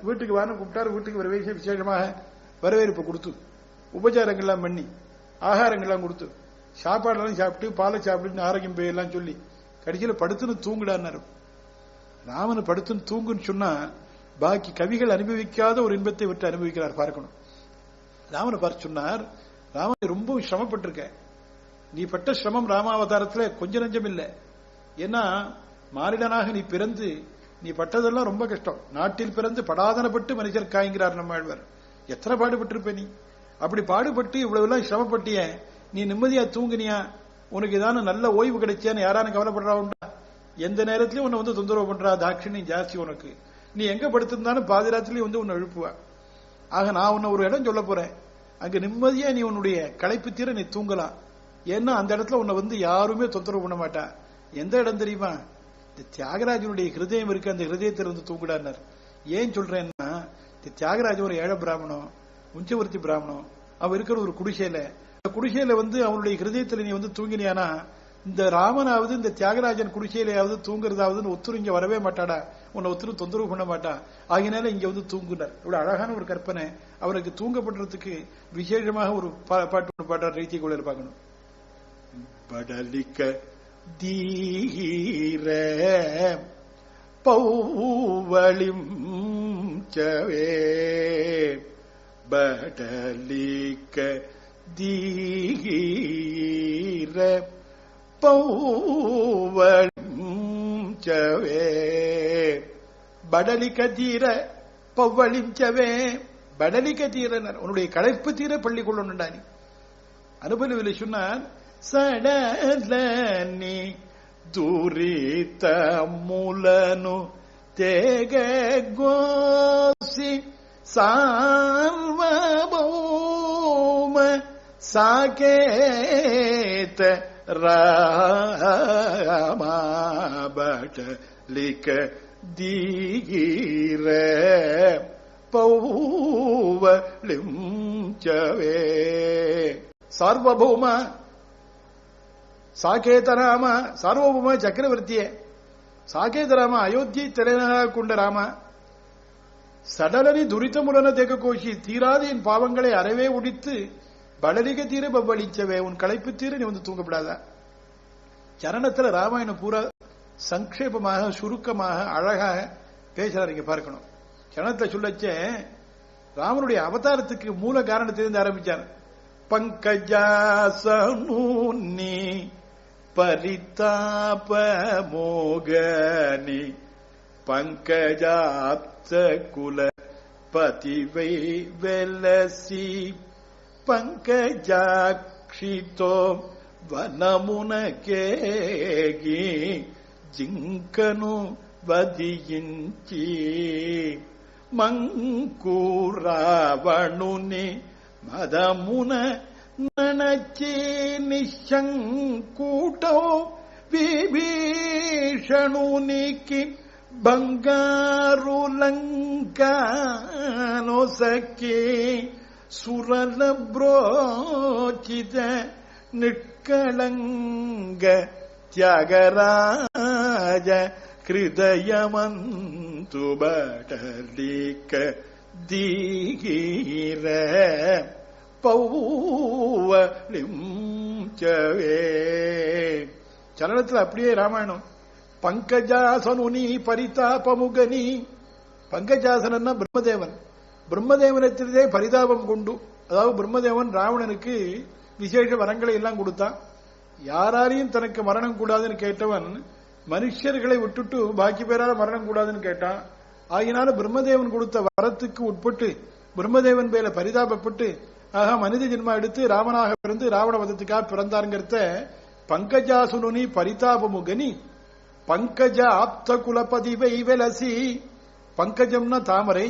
வீட்டுக்கு வான்னு கூப்பிட்டாரு. வீட்டுக்கு விசேஷமாக வரவேற்பு கொடுத்து உபச்சாரங்கள்லாம் பண்ணி ஆகாரங்கள்லாம் கொடுத்து சாப்பாடெல்லாம் சாப்பிட்டு பாலை சாப்பிட்டு ஆரோக்கியம் போயெல்லாம் சொல்லி கடைசியில் படுத்துன்னு தூங்குடான்னாரு. ராமன் படுத்துன்னு தூங்குன்னு சொன்னா பாக்கி கவிகள் அனுபவிக்காத ஒரு இன்பத்தை விட்டு அனுபவிக்கிறார் பார்க்கணும். ராமனை பார்த்து சொன்னார், ராமன் ரொம்ப சிரமப்பட்டிருக்க, நீ பட்ட சிரமம் ராமாவதாரத்துல கொஞ்சம் நஞ்சம் இல்லை. ஏன்னா மானிடனாக நீ பிறந்து நீ பட்டதெல்லாம் ரொம்ப கஷ்டம். நாட்டில் பிறந்து படாதனப்பட்டு மனிதர் காய்கிறார் நம்ம ஆழ்வார். எத்தனை பாடுபட்டிருப்ப நீ. அப்படி பாடுபட்டு இவ்வளவு எல்லாம் சிரமப்பட்டிய, நீ நிம்மதியா தூங்குனியா, உனக்கு ஏதான நல்ல ஓய்வு கிடைச்சியான்னு யாரானு கவலைப்படுறா உண்டா? எந்த நேரத்திலயும் உன்னை வந்து தொந்தரவு பண்றா, தாட்சிணியம் ஜாஸ்தி உனக்கு. நீ எங்க படுத்திருந்தாலும் பாதிராத்திரியும் வந்து உன்னை எழுப்புவா. ஆக நான் உன்னை ஒரு இடம் சொல்ல போறேன், அங்க நிம்மதியா நீ உன்னுடைய களைப்பு தீர நீ தூங்கலாம். ஏன்னா அந்த இடத்துல உன்னை வந்து யாருமே தொந்தரவு பண்ண மாட்டா. எந்த இடம் தெரியுமா? இந்த தியாகராஜனுடைய ஹிருதயம் இருக்கு, அந்த ஹிருதயத்திலிருந்து தூங்குடார். ஏன் சொல்றேன்னா, தியாகராஜன் ஒரு ஏழை பிராமணம், உஞ்சவர்த்தி பிராமணம். அவன் இருக்கிற ஒரு குடிசையில, அந்த குடிசையில வந்து அவனுடைய ஹிருதயத்துல நீ வந்து தூங்கினியானா, இந்த ராமனாவது இந்த தியாகராஜன் குடிசையிலாவது தூங்குறதாவது ஒத்துரு இங்க வரவே மாட்டாடா, உன்னை ஒத்துரு தொந்தரவு பண்ண மாட்டா. ஆகினால இங்க வந்து தூங்குனார். இவ்வளவு அழகான ஒரு கற்பனை. அவனுக்கு தூங்கப்படுறதுக்கு விசேஷமாக ஒரு பாட்டு பாட்டார் ரீதி கூட பார்க்கணும். படலிக்க தீர பௌவளிம் சவே படலிக்க தீர பௌவளிம் சவே படலிக்க தீர பௌவளிம் சவே படலிக்க தீரனர். உன்னுடைய களைப்பு தீர பள்ளி கொள்ளணுண்டா நீ. அனுபவில சொன்னார், சடலனி துரித மூலனு தேக கோசி சார்வபௌம சாகேத ராமபடலிக தீர பௌவளிம் சவே சார்வபௌம சாகேத ராம சார்வபௌம சக்கரவர்த்திய சாகேத ராம அயோத்தியை தலைநகராக கொண்ட ராம சடலனி துரிதமுலன தேக கோஷி தீராத என் பாவங்களை அறவே உடித்து படலிக தீர பவ்வளிச்சவே உன் களைப்பு தீர நீ வந்து தூங்கப்படாத. சரணத்துல ராமாயணம் பூரா சங்கேபமாக சுருக்கமாக அழகாக பேசுறாரு. இங்க பார்க்கணும். சரணத்தை சொல்லச்ச ராமனுடைய அவதாரத்துக்கு மூல காரணத்திலிருந்து ஆரம்பிச்சார். பங்கஜாசனூனி பரிதாப மோகனி பங்கஜாப்த குல பதிவை வெலசி பங்கஜாக்ஷிதோ వనమున కేగి జింకను వదియించి మంకురావణుని మదమున నణచి నిశంకూటో విభీషణునికి బంగారు లంకానొసకి సురల బ్రోచిత నిష్కళంగ త్యాగరాజ హృదయమంతు బటలిక దీర பௌவலிம்சவே. சரணத்துல அப்படியே ராமாயணம். பங்கஜாசனுனி பரிதாபமுகனி. பங்கஜாசனா பிரம்மதேவன். பிரம்மதேவனத்திலே பரிதாபம் கொண்டு, அதாவது பிரம்மதேவன் ராவணனுக்கு விசேஷ வரங்களை எல்லாம் கொடுத்தான். யாராலையும் தனக்கு மரணம் கூடாதுன்னு கேட்டவன் மனுஷர்களை விட்டுட்டு பாக்கி பேரால மரணம் கூடாதுன்னு கேட்டான். ஆகினால பிரம்மதேவன் கொடுத்த வரத்துக்கு உட்பட்டு பிரம்மதேவன் பேர பரிதாபப்பட்டு ஆக மனித ஜென்மா எடுத்து ராமனாக பிறந்து ராவண வதத்துக்காக பிறந்தாருங்கிறத பங்கஜாசுனி பரிதாபமுகனி பங்கஜ ஆப்த குலபதி வைவலசி. பங்கஜம்னா தாமரை,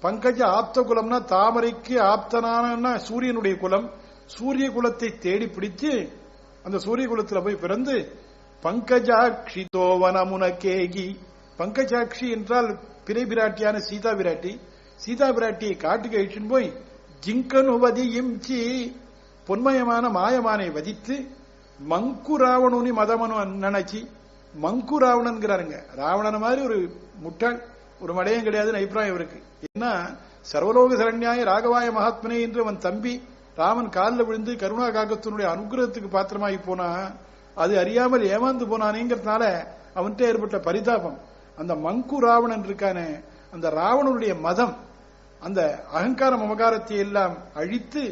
பங்கஜ ஆப்த குலம்னா தாமரைக்கு ஆப்தனான சூரியனுடைய குலம். சூரிய குலத்தை தேடி பிடித்து அந்த சூரிய குலத்தில் போய் பிறந்து பங்கஜாட்சி தோவனமுன கேகி. பங்கஜாட்சி என்றால் பிறை பிராட்டியான சீதா பிராட்டி. சீதா பிராட்டியை காட்டுக்கு அழிச்சுன்னு போய் ஜிங்கனு வதியிம்சி பொன்மயமான மாயமானை வதித்து மங்கு ராவணுனி மதமனு நினைச்சி. மங்கு ராவணன்கிறாருங்க. ராவணன் மாதிரி ஒரு முட்டாள், ஒரு மடையும் கிடையாதுன்னு அபிப்பிராயம் இருக்கு. ஏன்னா சர்வலோக சரண்யாய ராகவாய மகாத்மனே என்று அவன் தம்பி ராமன் காலில் விழுந்து கருணா காகத்தினுடைய அனுகிரகத்துக்கு பாத்திரமாகி போனா, அது அறியாமல் ஏமாந்து போனானேங்கிறதுனால அவன்கிட்ட ஏற்பட்ட பரிதாபம். அந்த மங்கு ராவணன் இருக்கானே, அந்த ராவணனுடைய மதம், அந்த அகங்கார மமகாரத்தை எல்லாம் அழித்து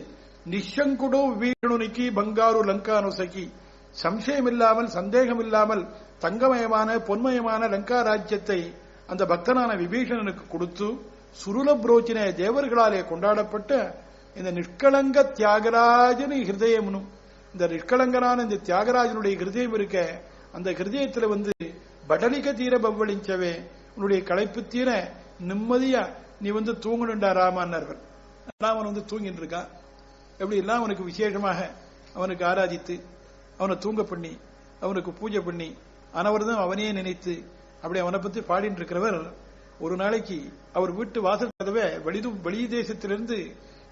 நிஷங்குடோ விபீஷணுனிக்கு பங்காரு லங்கானுசகி, சம்சயம் இல்லாமல் சந்தேகம் இல்லாமல் தங்கமயமான பொன்மயமான லங்கா ராஜ்யத்தை அந்த பக்தனான விபீஷணனுக்கு கொடுத்து சுருல புரோச்சின தேவர்களாலே கொண்டாடப்பட்ட இந்த நிஷ்கலங்க தியாகராஜன் ஹிருதயம்னு, இந்த நிஷ்கலங்கனான இந்த தியாகராஜனுடைய ஹிருதயம் இருக்க, அந்த ஹிருதயத்துல படலிக தீர பவ்வளிஞ்சவே, உன்னுடைய களைப்பு தீர நிம்மதியா நீ தூங்கணுண்டா ராமான்னர்கள். ராமன் தூங்கிட்டு இருக்கான். எப்படி எல்லாம் அவனுக்கு விசேஷமாக அவனுக்கு ஆராதித்து அவனை தூங்க பண்ணி அவனுக்கு பூஜை பண்ணி அனவர்தான் அவனையே நினைத்து அப்படி அவனை பத்தி பாடிட்டு இருக்கிறவர், ஒரு நாளைக்கு அவர் வீட்டு வாசல் கதவை வெளி தேசத்திலிருந்து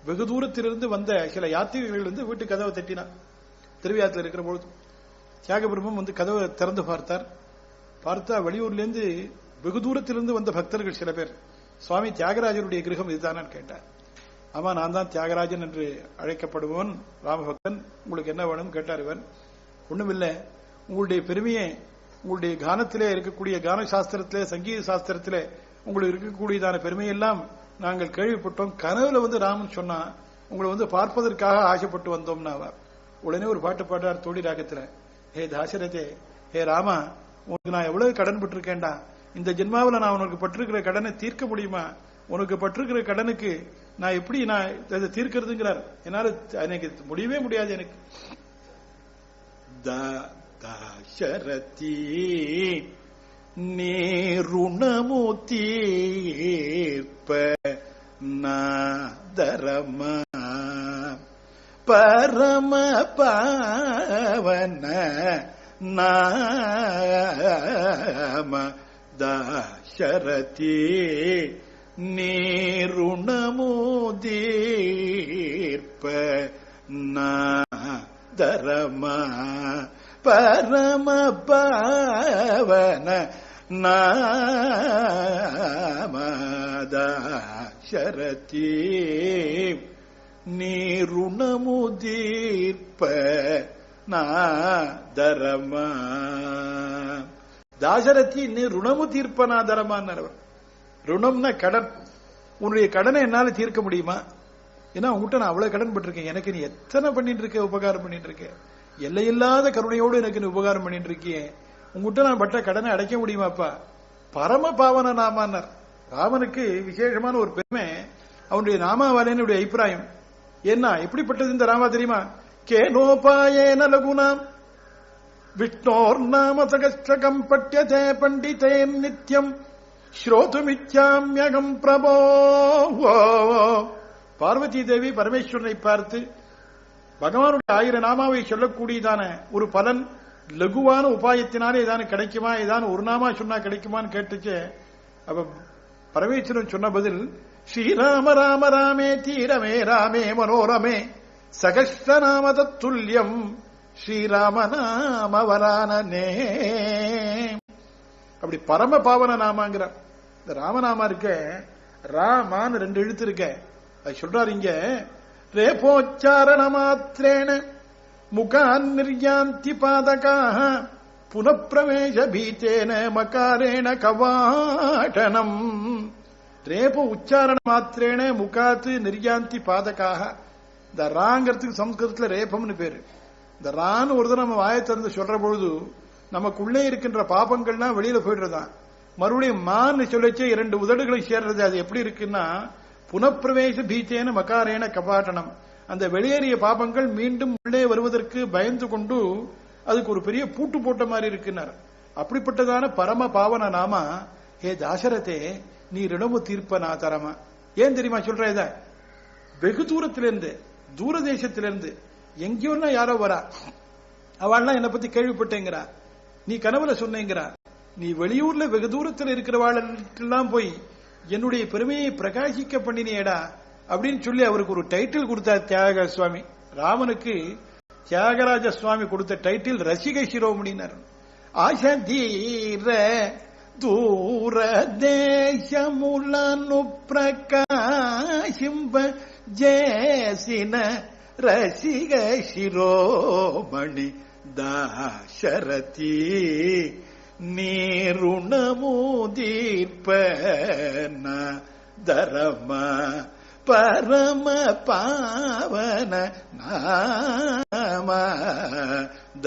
வெகு தூரத்திலிருந்து வந்த சில யாத்திரிகர்கள் வீட்டு கதவை தட்டினார். திருவிழாத்தில் இருக்கிற பொழுது தியாகபிரம்மம் கதவை திறந்து பார்த்தா வெளியூர்லேருந்து வெகு தூரத்திலிருந்து வந்த பக்தர்கள் சில பேர், சுவாமி தியாகராஜருடைய கிரகம் இதுதானான்னு கேட்டார். ஆமா, நான் தான் தியாகராஜன் என்று அழைக்கப்படுவன் ராமபக்தன், உங்களுக்கு என்ன வேணும் கேட்டார். இவன் ஒண்ணுமில்லை, உங்களுடைய பெருமையை உங்களுடைய கானத்திலே இருக்கக்கூடிய கான சாஸ்திரத்திலே சங்கீத சாஸ்திரத்திலே உங்களுக்கு இருக்கக்கூடியதான பெருமையெல்லாம் நாங்கள் கேள்விப்பட்டோம். கனவுல ராமன் சொன்னா உங்களை பார்ப்பதற்காக ஆசைப்பட்டு வந்தோம்னா உடனே ஒரு பாட்டு பாட்டார் தோடி ராகத்துல, ஹே தாசரதே, ஹே ராமா, உனக்கு நான் எவ்வளவு கடன் பட்டிருக்கேன்டா, இந்த ஜென்மாவில் நான் உனக்கு பட்டிருக்கிற கடனை தீர்க்க முடியுமா? உனக்கு பட்டிருக்கிற கடனுக்கு நான் எப்படி நான் அதை தீர்க்கிறதுங்கிறார். என்னால எனக்கு முடியவே முடியாது. எனக்கு தாசரதி நேருணமு தீர்ப்ப நாதரமா பரம பாவன நாம தாசரதி நேருணமு தீர்ப்ப நாதரமா பரம பாவன நாமதாசரதி நீருணமு தீர்ப்ப நாதரமா. தாசரதி நீ ருணமு தீர்ப்ப நாதரமான்னு. ருணம்னா கடன். உன்னுடைய கடனை என்னால தீர்க்க முடியுமா? ஏன்னா உங்ககிட்ட நான் அவ்வளவு கடன் பட்டிருக்கேன். எனக்கு நீ எத்தனை பண்ணிட்டு இருக்க, உபகாரம் பண்ணிட்டு இருக்க, எல்லையில்லாத கருணையோடு எனக்கு நீ உபகாரம் பண்ணிட்டு இருக்கியே, உங்ககிட்ட நான் பட்ட கடனை அடைக்க முடியுமாப்பா? பரம பாவன நாமான்னார். ராமனுக்கு விசேஷமான ஒரு பெருமை அவனுடைய நாமாவாலேன்னு அபிப்பிராயம். என்ன எப்படிப்பட்டது இந்த ராமா தெரியுமா? கேனோபாயேன லகுனாம் விஷ்ணோர் நாம சகஸ்ரகம் பட்யதே பண்டிதேன் நித்யம் ஸ்ரோதுமிச்சாம்யகம் பிரபோ. பார்வதி தேவி பரமேஸ்வரனை பார்த்து பகவானுடைய 1000 நாமாவை சொல்லக்கூடியதான ஒரு பலன் லகுவான உபாயத்தினாலே ஏதானு கிடைக்குமா, ஏதானு ஒரு நாமா சொன்னா கிடைக்குமான்னு கேட்டுச்சு. அப்ப பரமேஸ்வரன் சொன்ன பதில், ஸ்ரீராம ராம ராமே தீரமே ராமே மனோரமே சகஸ்ரநாம தத்துல்யம் ஸ்ரீராம நாம வரானே. அப்படி பரம பாவன நாமாங்கிறார். இந்த ராமநாமா இருக்க, ராமான்னு 2 எழுத்து இருக்க, அது சொல்றாரு இங்க. ரேபோச்சாரண மாத்திரேன முகான் நிர்யாந்தி பாதகாஹ புனப்பிரவேச பீத்தேன மகாரேண கவாடனம். ரேபோ உச்சாரண மாத்திரேன முகாத்து நிர்யாந்தி பாதகாக. இந்த ராங்கிறதுக்கு சம்ஸ்கிருதத்துல ரேபம்னு பேரு. இந்த ரான்னு ஒரு தடவை நம்ம வாயை திறந்து சொல்ற பொழுது நமக்குள்ளே இருக்கின்ற பாபங்கள்லாம் வெளியில போயிடுறதான். மறுபடியும் மான்னு சொல்லச்சே 2 உதடுகளை சேர்றது. அது எப்படி இருக்குன்னா, புனப்பிரவேச பீச்சேன மகாரேன கபாட்டனம். அந்த வெளியேறிய பாபங்கள் மீண்டும் உள்ளே வருவதற்கு பயந்து கொண்டு அதுக்கு ஒரு பெரிய பூட்டு போட்ட மாதிரி இருக்குன்னார். அப்படிப்பட்டதான பரம பாவன நாமா, ஹே தாசரதே நீ ரிணமு தீர்ப்ப நான் தரமா. ஏன் தெரியுமா சொல்ற? இத வெகு தூரத்திலிருந்து, தூர தேசத்திலிருந்து எங்கேயோன்னா யாரோ வரா, அவள்லாம் என்னை பத்தி கேள்விப்பட்டேங்கிறா, நீ கனவுல சொன்னேங்கிறா, நீ வெளியூர்ல வெகு தூரத்தில் இருக்கிறவாளெல்லாம் போய் என்னுடைய பெருமையை பிரகாசிக்க பண்ணினேடா அப்படின்னு சொல்லி அவருக்கு ஒரு டைட்டில் கொடுத்தார் தியாக சுவாமி. ராமனுக்கு தியாகராஜ சுவாமி கொடுத்த டைட்டில் ரசிக சிரோமணினர். ஆசதீர దూరదేశములను ప్రకాశింప జేసిన రసిక శిరోమణి దాశరథి నీ రుణము దీర్పన ధరమ పరమ పావన నామ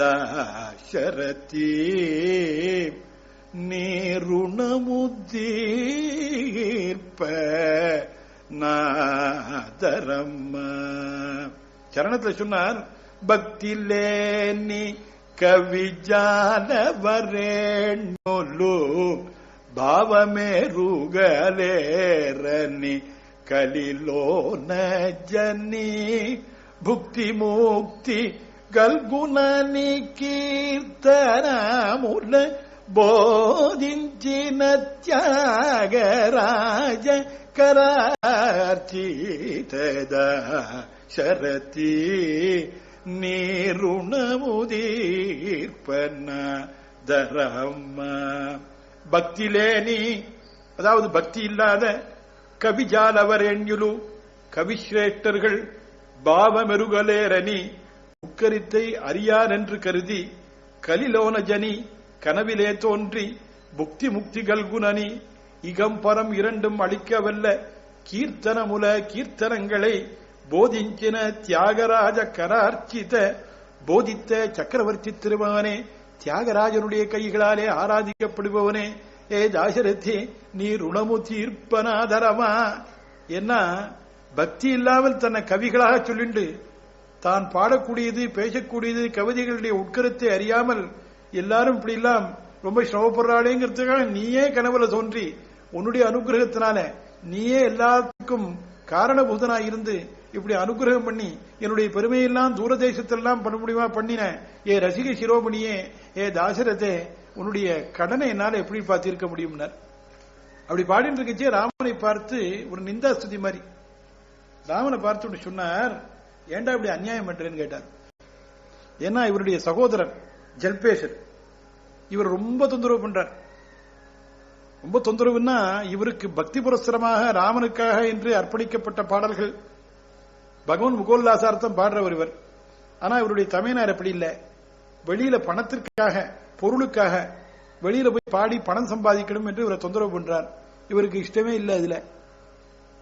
దాశరథి నీ రుణము దీర్ప నాదரம்ம. சரணத்துல சொன்னார், பக்தி లేని కవిజాలవరేణ్యులు భావమేరుగలేరని కలిలోన జని భుక్తి ముక్తి గల్గునని కీర్తనముల బోధించిన త్యాగరాజ కరార్చిత శరతి నీ రుణము దీర్పన ధరమ్మ. பக்தி లేని, அதாவது பக்தி இல்லாத கவிஜாலவரேண்யுலு கவிஸ்ரேஷ்டர்கள் பாவமெருகலேரணி உக்கரித்தை அறியார் என்று கருதி கலிலோன ஜனி கனவிலே தோன்றி புக்தி முக்தி கல்குனனி இகம்பரம் இரண்டும் அளிக்கவல்ல கீர்த்தனமுல கீர்த்தனங்களை போதிஞ்சின தியாகராஜ கரார்ச்சித போதித்த சக்கரவர்த்தி திருமகனே, தியாகராஜனுடைய கைகளாலே ஆராதிக்கப்படுபவனே, ஏ தாசரதி நீ ருணமு தீர்ப்பனாதரமா. என்ன பக்தி இல்லாமல் தன்னை கவிகளாக சொல்லிண்டு தான் பாடக்கூடியது பேசக்கூடியது கவிதைகளுடைய உட்கருத்தை அறியாமல் எல்லாரும் இப்படி எல்லாம் ரொம்ப சிரமப்படுறாளேங்கிறதுக்காக நீயே கனவுல தோன்றி உன்னுடைய அனுகிரகத்தினால நீயே எல்லாத்துக்கும் காரணபூதனாய் இருந்து இப்படி அனுகிரகம் பண்ணி என்னுடைய பெருமையெல்லாம் தூரதேசத்தெல்லாம் பண்ண முடியுமா பண்ணின ஏ ரசிக சிரோமணியே, ஏ தாசரதே, உன்னுடைய கடனை என்னால எப்படி பார்த்திருக்க முடியும்னார். அப்படி பாடிட்டு இருக்கச்சே ராமனை பார்த்து ஒரு நிந்தா ஸ்துதி மாதிரி ராமனை பார்த்து சொன்னார், ஏண்டா இப்படி அநியாயம் பண்றேன்னு கேட்டார். ஏன்னா இவருடைய சகோதரர் ஜல்பேஷர் இவர் ரொம்ப தொந்தரவு பண்றார். ரொம்ப தொந்தரவுன்னா இவருக்கு பக்தி புரஸ்தரமாக ராமனுக்காக என்று அர்ப்பணிக்கப்பட்ட பாடல்கள் பகவான் முகோல்லாசார்த்தம் பாடுறவர் இவர். ஆனா இவருடைய தமையனார் அப்படி இல்லை. வெளியில பணத்திற்காக பொருளுக்காக வெளியில போய் பாடி பணம் சம்பாதிக்கணும் என்று இவரை தொந்தரவு பண்றார். இவருக்கு இஷ்டமே இல்லை. இதுல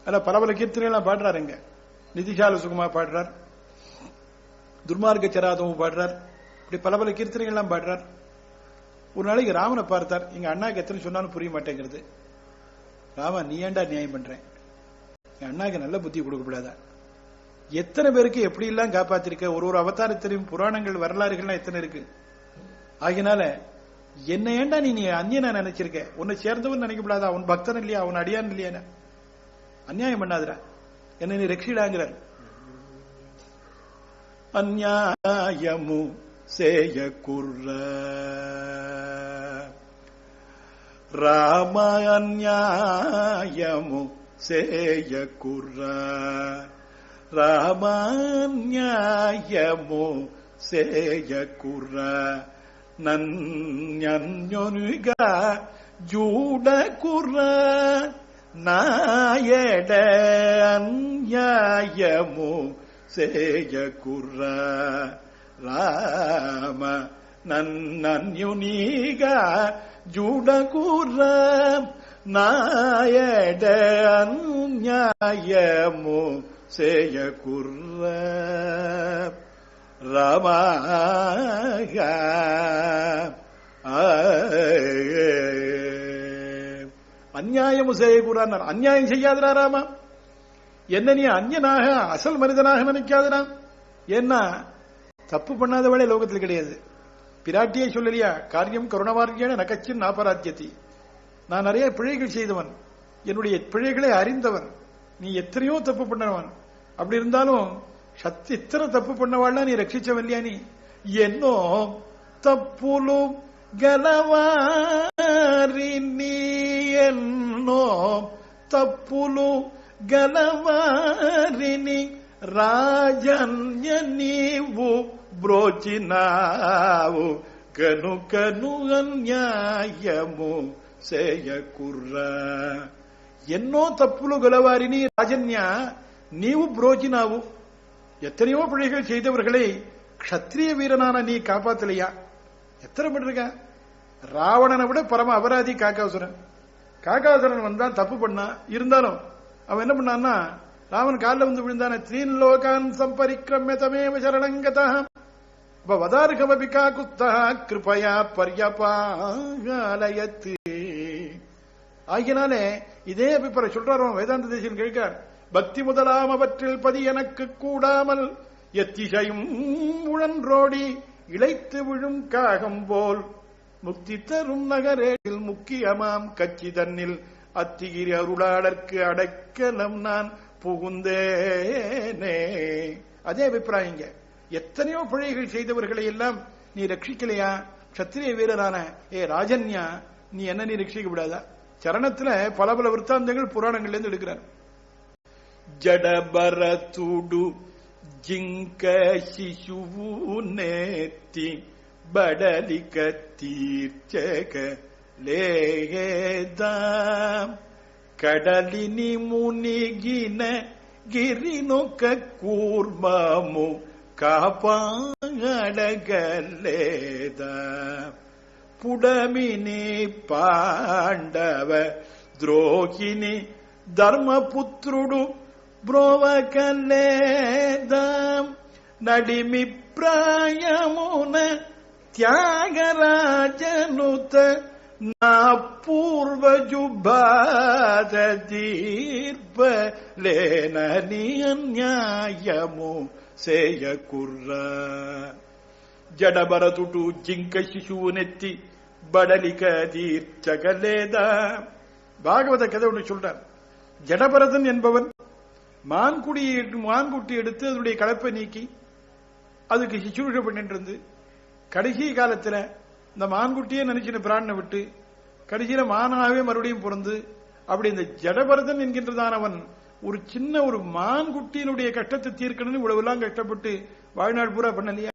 அதுல பல பல கீர்த்தனைகள்லாம் பாடுறாரு. இங்க நிதிஷால சுகுமா பாடுறார், துர்மார்க்க சராதமும் பாடுறார், இப்படி பல பல கீர்த்தனைகள்லாம் பாடுறார். ஒரு நாளைக்கு ராமனை பார்த்தார். எங்க அண்ணாக்கு எத்தனை சொன்னாலும் புரிய மாட்டேங்கிறது. ராமா, நீ ஏண்டா நியாயம் பண்றேன்? என் அண்ணாக்கு நல்ல புத்தி கொடுக்கப்படாதா? எத்தனை பேருக்கு எப்படி எல்லாம் காப்பாத்திருக்க, ஒரு ஒரு அவதாரத்திலும் புராணங்கள் வரலாறுகள்லாம் எத்தனை இருக்கு. ஆகினால என்ன ஏண்டா நீ அந்நியனா நினைச்சிருக்க? உன்னை சேர்ந்தவன் நினைக்கப்படாதா? உன் பக்தன் இல்லையா? உன் அடியான் இல்லையா? அநியாயம் பண்ணாதரா, என்ன நீ ரட்சிடாங்கிறார். அந்நியாயமு சேய குர்ர ராம, அந்நியாயமு சேய குர்ர ராமன்யாயமோ சேய குர்ர நன்யொனுக ஜூட குர்ர நாயட அந்யாயமோ சேய குர்ர ராம நன்யுனிக ஜூட குர்ர நாயட அந்யாயமோ சேய குர்ர ராமாக. அந்நியாயம் செய்ய கூறார். அந்நியாயம் செய்யாதரா ராமா, என்ன நீ அந்நியனாக அசல் மனிதனாக நினைக்காதரா. ஏன்னா தப்பு பண்ணாதவளே லோகத்தில் கிடையாது. பிராட்டியை சொல்லலையா, காரியம் கருணவாரியான நகச்சின் நாபராத்தியத்தி, நான் நிறைய பிழைகள் செய்தவன், என்னுடைய பிழைகளை அறிந்தவன், நீ எத்தனையோ தப்பு பண்ணவன், அப்படி இருந்தாலும் இத்தனை தப்பு பண்ணவாள்னா நீ ரட்சிச்சவன் இல்லையா? நீ என்னோ தப்புலு గలవారి ఎన్నో తప్పులు గలవారిని రాజన్య నీవు బ్రోచినావు కనుకను అన్యాయము సేయకుర్ర. ఎన్నో తప్పులు గలవారిని రాజన్య నీవు బ్రోచినావు. எத்தனையோ பிழைகள் செய்தவர்களை க்ஷத்ரிய வீரனான நீ காப்பாத்தலையா? எத்தனை பண்றீங்க? ராவணனை விட பரம அபராதி காக்காசுரன். காக்காசுரன் வந்தான், தப்பு பண்ணா. இருந்தாலும் அவன் என்ன பண்ணான்னா, ராமன் காலில் வந்து விழுந்தான. த்ரீன் லோகான் சம்பரிக்ரம்ய தமேவ சரணங்கதா வதார்கமபிகா குத்தா கிருபயா பர்யபாலயத்து. ஆகினாலே இதே அபிப்பிராயம் சொல்றாரு வேதாந்த தேசிகன் கேட்கிறார். பக்தி முதலாம் அவற்றில் பதி எனக்கு கூடாமல் எத்திசையும் உழன்றோடி இழைத்து விழும் காகம் போல் முக்தி தரும் நகரேட்டில் முக்கியமாம் கட்சி தன்னில் அத்திகிரி அருளாளர்க்கு அடைக்கலம் நான் புகுந்தேனே. அதே அபிப்பிராயங்க. எத்தனையோ பிழைகள் செய்தவர்களை எல்லாம் நீ ரட்சிக்கலையா? க்ஷத்திரிய வீரரான ராஜன்யா, நீ என்ன நீ ரட்சிக்க விடாதா? சரணத்துல பல பல விற்த்தாந்தங்கள் புராணங்கள்ல இருந்து எடுக்கிறார். ஜடபரதுடு ஜிங்க சிசுவு நேத்தி படலிக தீர்ச்சக லேகேதாம் கடலினி முனிகின గిరినొక కూర్మము కాపాడగలేదా పుడమిని పాండవ ద్రోహిని ధర్మపుత్రుడు బ్రోవకలేదా నడిమి ప్రాయమున త్యాగరాజనుత నా పూర్వజు బాధ తీర్పలేనని అన్యాయము సేయకుర్రా. జడభరతుడు జింక శిశువునెత్తి బడలిక தீர்ச்சகலேதா. பாகவத கதை ஒன்று சொல்றார். ஜடபரதன் என்பவன் மான்குட்டி எடுத்து அதனுடைய கலப்பை நீக்கி அதுக்கு சிசுஷை பண்ணிட்டு இருந்து கடைசி காலத்துல இந்த மான்குட்டியே நினைச்சின பிராணனை விட்டு கடைசியில மானாவே மறுபடியும் பிறந்து அப்படி இந்த ஜடபரதன் என்கின்றதானவன் ஒரு சின்ன ஒரு மான்குட்டியினுடைய கஷ்டத்தை தீர்க்கணும்னு இவ்வளவு எல்லாம் கஷ்டப்பட்டு வாழ்நாள் பூரா பண்ணலையா?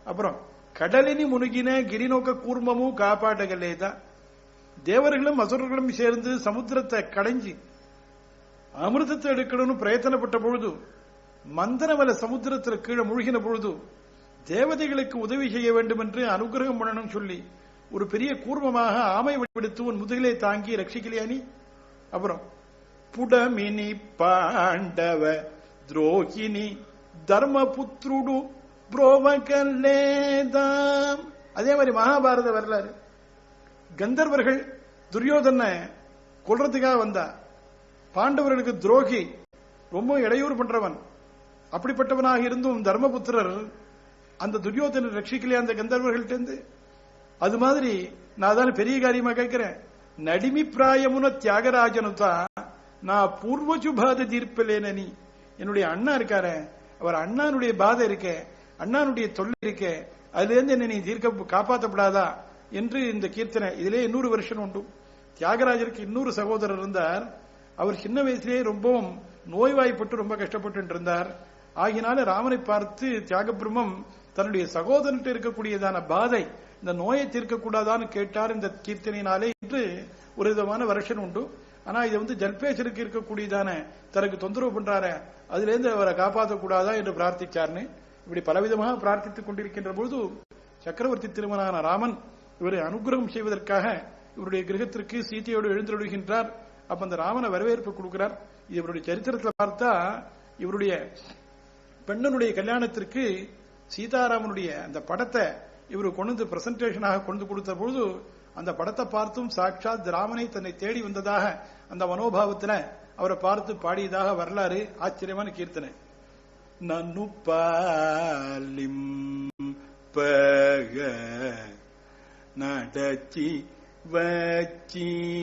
அப்புறம் கடலினி முனுகின கிரிநோக்க கூர்மமும் காப்பாட்டகலேதான். தேவர்களும் அசுரர்களும் சேர்ந்து சமுத்திரத்தை கடைஞ்சி அமிர்தத்தை எடுக்கணும்னு பிரயத்தனப்பட்ட பொழுது மந்தரவல சமுத்திரத்தில் கீழே முழுகின பொழுது தேவதைகளுக்கு உதவி செய்ய வேண்டும் என்று அனுகிரகம் பண்ணணும் சொல்லி ஒரு பெரிய கூர்மமாக ஆமை வடிவெடுத்து உன் முதுகிலே தாங்கி ரட்சிக்கலையா நீ? அப்புறம் புடமினி பாண்டவ துரோகினி தர்மபுத்ருடு புரோவகலேதாம். அதே மாதிரி மகாபாரத வரலாறு. கந்தர்வர்கள் துரியோதனை கொல்றதுக்காக வந்தா. பாண்டவர்களுக்கு துரோகி, ரொம்ப இடையூறு பண்றவன். அப்படிப்பட்டவனாக இருந்தும் தர்மபுத்திரர் அந்த துரியோதனை ரட்சிக்கலையா அந்த கந்தர்வர்கள்ட்ட? அது மாதிரி நான் தான் பெரிய காரியமா கேட்கிறேன். நடிமி பிராயமுன தியாகராஜனுதா நான் பூர்வஜு பாத தீர்ப்பலேனி. என்னுடைய அண்ணா இருக்கார, அவர் அண்ணானுடைய பாதை இருக்க, அண்ணானுடைய தொல்லை இருக்க, அதுல இருந்து என்ன நீ தீர்க்க காப்பாற்றப்படாதா என்று இந்த கீர்த்தனை. இதிலே இன்னொரு வருஷம் உண்டு. தியாகராஜருக்கு இன்னொரு சகோதரர் இருந்தார். அவர் சின்ன வயசுலேயே ரொம்பவும் நோய்வாய்ப்பட்டு ரொம்ப கஷ்டப்பட்டு இருந்தார். ஆகினால ராமனை பார்த்து தியாக பிரம்மம் தன்னுடைய சகோதரன்ட்டு இருக்கக்கூடியதான பாதை, இந்த நோயை தீர்க்கக்கூடாதான்னு கேட்டார் இந்த கீர்த்தனையினாலே என்று ஒரு விதமான வருஷன் உண்டு. ஆனா இது ஜல்பேசருக்கு இருக்கக்கூடியதான தனக்கு தொந்தரவு பண்றாரு, அதுல இருந்து அவரை காப்பாற்றக்கூடாதா என்று பிரார்த்திச்சார்னு இப்படி பலவிதமாக பிரார்த்தித்துக் கொண்டிருக்கின்ற பொழுது சக்கரவர்த்தி திருமணான ராமன் இவரை அனுகிரகம் செய்வதற்காக இவருடைய கிரகத்திற்கு சீதையோடு எழுந்தருளுகின்றார். அப்ப அந்த ராமனை வரவேற்பு கொடுக்கிறார். இவருடைய சரித்திரத்தில் பார்த்தா இவருடைய பெண்ணனுடைய கல்யாணத்திற்கு சீதாராமனுடைய அந்த படத்தை இவரு கொண்டு பிரசன்டேஷனாக கொண்டு கொடுத்த பொழுது அந்த படத்தை பார்த்தும் சாட்சாத் ராமனை தன்னை தேடி வந்ததாக அந்த மனோபாவத்தில் அவரை பார்த்து பாடியதாக வரலாறு. ஆச்சரியமான கீர்த்தனை. நன்னு பாலிம் பக நடச்சி வச்சீவோ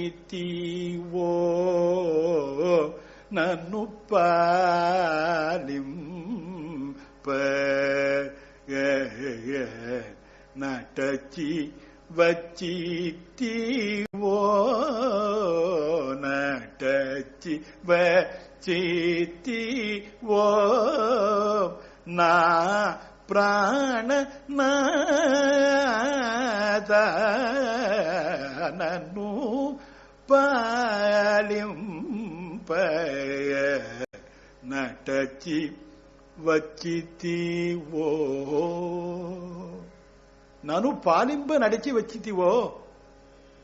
நன்னு பாலிம் பக நடச்சி வச்சீவோ நடச்சி வச்சீவோ நா பிராண நாத நன்னு నటచి వచ్చితివో నను పాలింప నడిచి వచ్చితివோ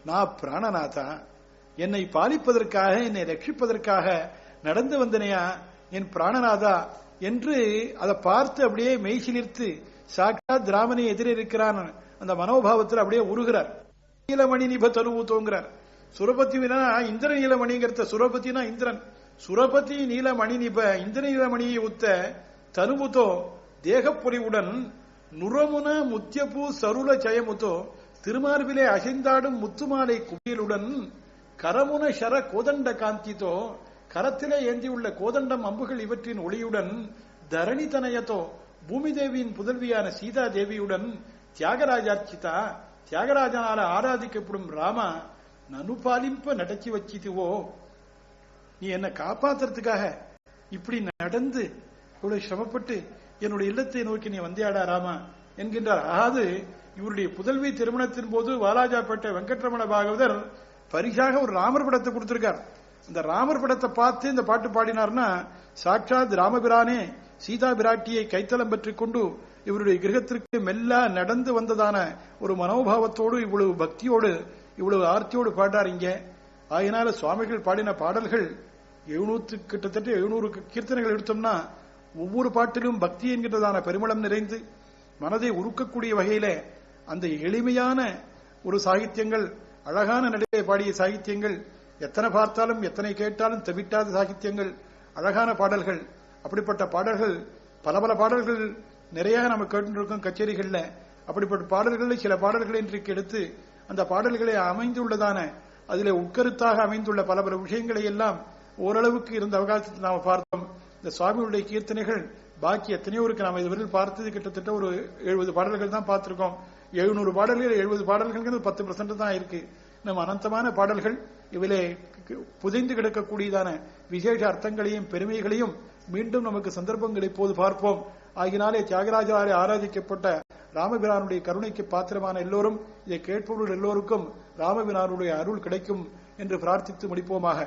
నా பிராணநாத என்னை பாலிப்பதற்காக என்னை ரட்சிப்பதற்காக நடந்து வந்தனையா என் பிராணநாதா என்று அதை பார்த்து அப்படியே மெய்சிலிர்த்து சாட்சாத் ராமனை எதிரே இருக்கிறான் அந்த மனோபாவத்தில் அப்படியே உருகிறார். நீலமணி நிப தருவூத்தோங்கிறார். சுரபதினா இந்திர நீலமணிங்கிறத சுரபதினா இந்திரன், சுரபதி நீலமணி நிப இந்திர நீலமணியை உத்த தனுமுதோ தேகப்பொறிவுடன் நுரமுன முத்தியபூ சருள ஜயமுதோ திருமார்பிலே அசைந்தாடும் முத்துமாலை குவியலுடன் கரமுன ஷர கோதண்ட காந்திதோ கரத்திலே ஏந்தியுள்ள கோதண்டம் அம்புகள் இவற்றின் ஒளியுடன் தரணி தனயத்தோ பூமி தேவியின் புதல்வியான சீதா தேவியுடன் தியாகராஜார்ச்சிதா தியாகராஜனால ஆராதிக்கப்படும் ராமா நனுபாலிம்ப நடச்சி வச்சிதுவோ நீ என்ன காப்பாத்துறதுக்காக இப்படி நடந்து இவ்வளவு சிரமப்பட்டு என்னுடைய இல்லத்தை நோக்கி நீ வந்தியாடா ராமா என்கின்றார். அதாவது இவருடைய புதல்வி திருமணத்தின் போது வாலாஜாப்பேட்டை வெங்கட்ரமண பாகவதர் பரிசாக ஒரு ராமர் படத்தை கொடுத்திருக்கார். இந்த ராமர் படத்தை பார்த்து இந்த பாட்டு பாடினார்னா சாட்சாத் ராமபிரானே சீதா பிராட்டியை கைத்தலம் பெற்றுக் கொண்டு இவருடைய கிரகத்திற்கு மெல்ல நடந்து வந்ததான ஒரு மனோபாவத்தோடு இவ்வளவு பக்தியோடு இவ்வளவு ஆர்த்தியோடு பாடுறார் இங்க. ஆகினால சுவாமிகள் பாடின பாடல்கள் 700 கிட்டத்தட்ட 700 கீர்த்தனைகள் எடுத்தோம்னா ஒவ்வொரு பாட்டிலும் பக்தி என்கின்றதான பெருமளம் நிறைந்து மனதை உருக்கக்கூடிய வகையில அந்த எளிமையான ஒரு சாகித்யங்கள், அழகான நடையை பாடிய சாகித்யங்கள், எத்தனை பார்த்தாலும் எத்தனை கேட்டாலும் தவிட்டாத சாகித்யங்கள், அழகான பாடல்கள். அப்படிப்பட்ட பாடல்கள் பல பல பாடல்கள் நிறைய நம்ம கேட்டுருக்கோம் கச்சேரிகள்ல. அப்படிப்பட்ட பாடல்களில் சில பாடல்களை இன்றைக்கு எடுத்து அந்த பாடல்களை அமைந்துள்ளதான அதிலே உட்கருத்தாக அமைந்துள்ள பல பல விஷயங்களை எல்லாம் ஓரளவுக்கு இருந்த அவகாசத்தை நாம் பார்த்தோம். இந்த சுவாமியுடைய கீர்த்தனைகள் பாக்கி எத்தனையோ இருக்கு. நாம் இதுவரையில் பார்த்தது கிட்டத்தட்ட ஒரு 70 பாடல்கள் தான் பார்த்திருக்கோம். 700 பாடல்கள் 70 பாடல்கள் 10% தான் இருக்கு. நம்ம அனந்தமான பாடல்கள் இதிலே புதைந்து கிடக்கக்கூடியதான விசேஷ அர்த்தங்களையும் பெருமைகளையும் மீண்டும் நமக்கு சந்தர்ப்பங்கள் இப்போது பார்ப்போம். ஆகினாலே தியாகராஜாலே ஆராதிக்கப்பட்ட ராமபிரானுடைய கருணைக்கு பாத்திரமான எல்லோரும் இதை கேட்பவர்கள் எல்லோருக்கும் ராமபிரானுடைய அருள் கிடைக்கும் என்று பிரார்த்தித்து முடிப்போமாக.